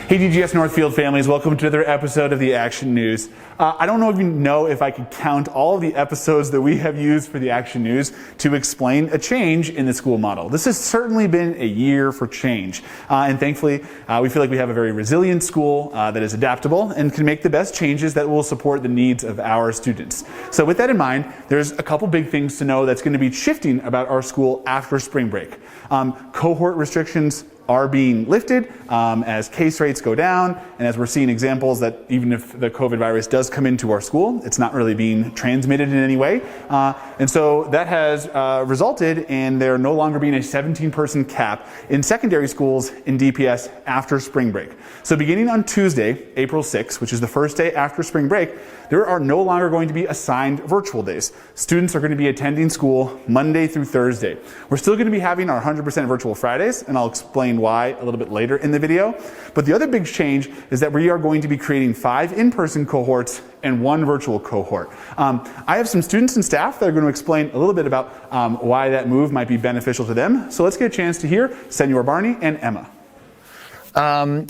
Hey DGS Northfield families, welcome to another episode of the Action News. I don't even know if I could count all of the episodes that we have used for the Action News to explain a change in the school model. This has certainly been a year for change, and thankfully we feel like we have a very resilient school that is adaptable and can make the best changes that will support the needs of our students. So with that in mind, there's a couple big things to know that's going to be shifting about our school after spring break. Cohort restrictions are being lifted as case rates go down, and as we're seeing examples that even if the COVID virus does come into our school, it's not really being transmitted in any way. And so that has resulted in there no longer being a 17-person cap in secondary schools in DPS after spring break. So beginning on Tuesday, April 6th, which is the first day after spring break, there are no longer going to be assigned virtual days. Students are going to be attending school Monday through Thursday. We're still going to be having our 100% virtual Fridays, and I'll explain why a little bit later in the video. But the other big change is that we are going to be creating 5 in-person cohorts and 1 virtual cohort. I have some students and staff that are going to explain a little bit about why that move might be beneficial to them. So let's get a chance to hear Senor Barney and Emma.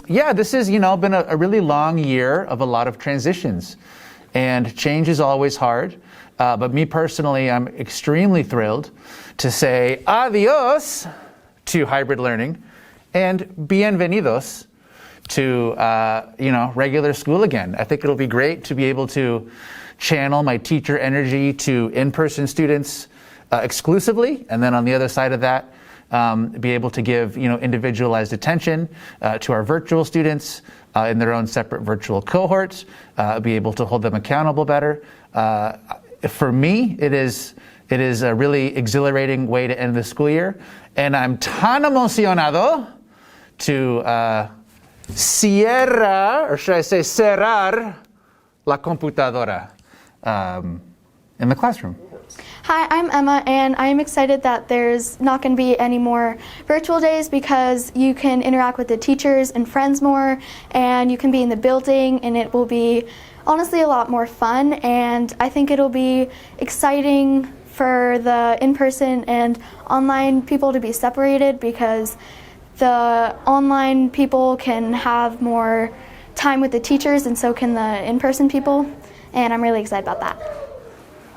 Yeah, this has, been a really long year of a lot of transitions. And change is always hard. But me personally, I'm extremely thrilled to say adios to hybrid learning and bienvenidos to, regular school again. I think it'll be great to be able to channel my teacher energy to in-person students exclusively. And then on the other side of that, be able to give, individualized attention to our virtual students in their own separate virtual cohorts, be able to hold them accountable better. For me, it is a really exhilarating way to end the school year, and I'm tan emocionado to cierra, or should I say cerrar, la computadora in the classroom. Hi, I'm Emma, and I'm excited that there's not going to be any more virtual days because you can interact with the teachers and friends more, and you can be in the building, and it will be honestly a lot more fun, and I think it'll be exciting for the in-person and online people to be separated because the online people can have more time with the teachers and so can the in-person people, and I'm really excited about that.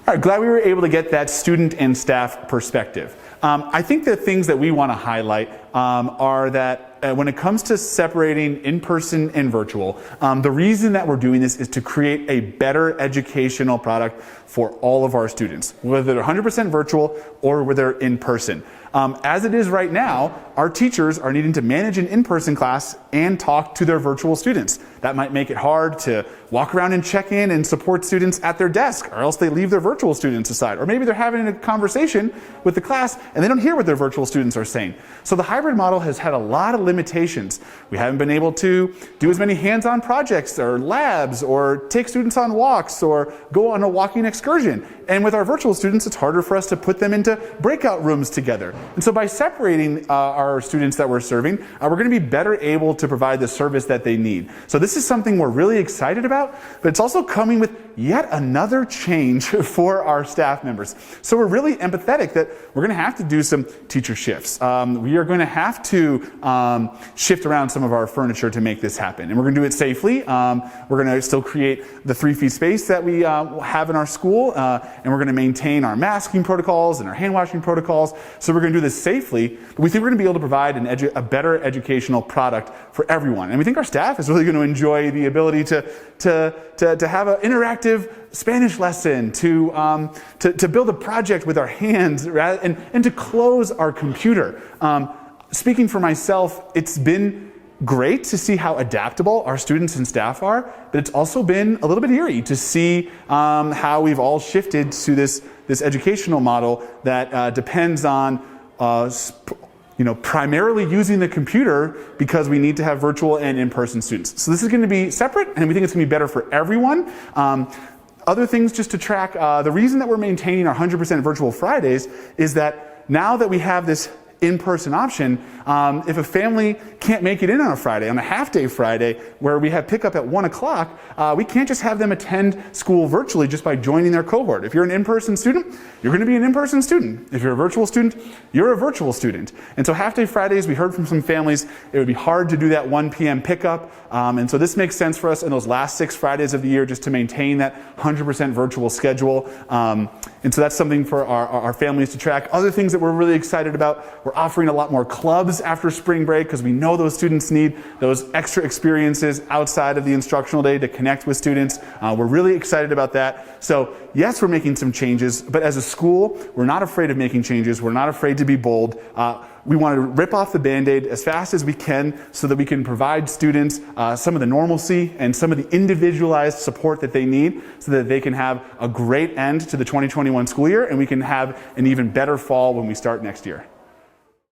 All right, glad we were able to get that student and staff perspective. I think the things that we want to highlight are that when it comes to separating in-person and virtual, the reason that we're doing this is to create a better educational product for all of our students, whether they're 100% virtual or whether they're in person. As it is right now, our teachers are needing to manage an in-person class and talk to their virtual students. That might make it hard to walk around and check in and support students at their desk, or else they leave their virtual students aside. Or maybe they're having a conversation with the class and they don't hear what their virtual students are saying. So the hybrid model has had a lot of limitations. We haven't been able to do as many hands-on projects or labs or take students on walks or go on a walking excursion. And with our virtual students, it's harder for us to put them into breakout rooms together. And so by separating our students that we're serving, we're going to be better able to provide the service that they need. So this is something we're really excited about, but it's also coming with yet another change for our staff members. So we're really empathetic that we're going to have to do some teacher shifts. We are going to have to shift around some of our furniture to make this happen. And we're going to do it safely. We're going to still create the 3 feet space that we have in our school, and we're going to maintain our masking protocols and our hand washing protocols. So we're going to do this safely, but we think we're going to be able to provide a better educational product for everyone. And we think our staff is really going to enjoy the ability to have an interactive Spanish lesson, to build a project with our hands, and to close our computer. Speaking for myself, it's been great to see how adaptable our students and staff are, but it's also been a little bit eerie to see how we've all shifted to this educational model that depends on primarily using the computer because we need to have virtual and in-person students. So this is going to be separate, and we think it's going to be better for everyone. Other things just to track, the reason that we're maintaining our 100% virtual Fridays is that now that we have this in-person option, If a family can't make it in on a Friday, on a half-day Friday, where we have pickup at 1 o'clock, we can't just have them attend school virtually just by joining their cohort. If you're an in-person student, you're going to be an in-person student. If you're a virtual student, you're a virtual student. And so half-day Fridays, we heard from some families, it would be hard to do that 1 p.m. pickup. And so this makes sense for us in those last 6 Fridays of the year just to maintain that 100% virtual schedule. And so that's something for our families to track. Other things that we're really excited about, we're offering a lot more clubs after spring break because we know those students need those extra experiences outside of the instructional day to connect with students. We're really excited about that. So yes, we're making some changes, but as a school, we're not afraid of making changes. We're not afraid to be bold. We want to rip off the Band-Aid as fast as we can so that we can provide students some of the normalcy and some of the individualized support that they need so that they can have a great end to the 2021 school year and we can have an even better fall when we start next year.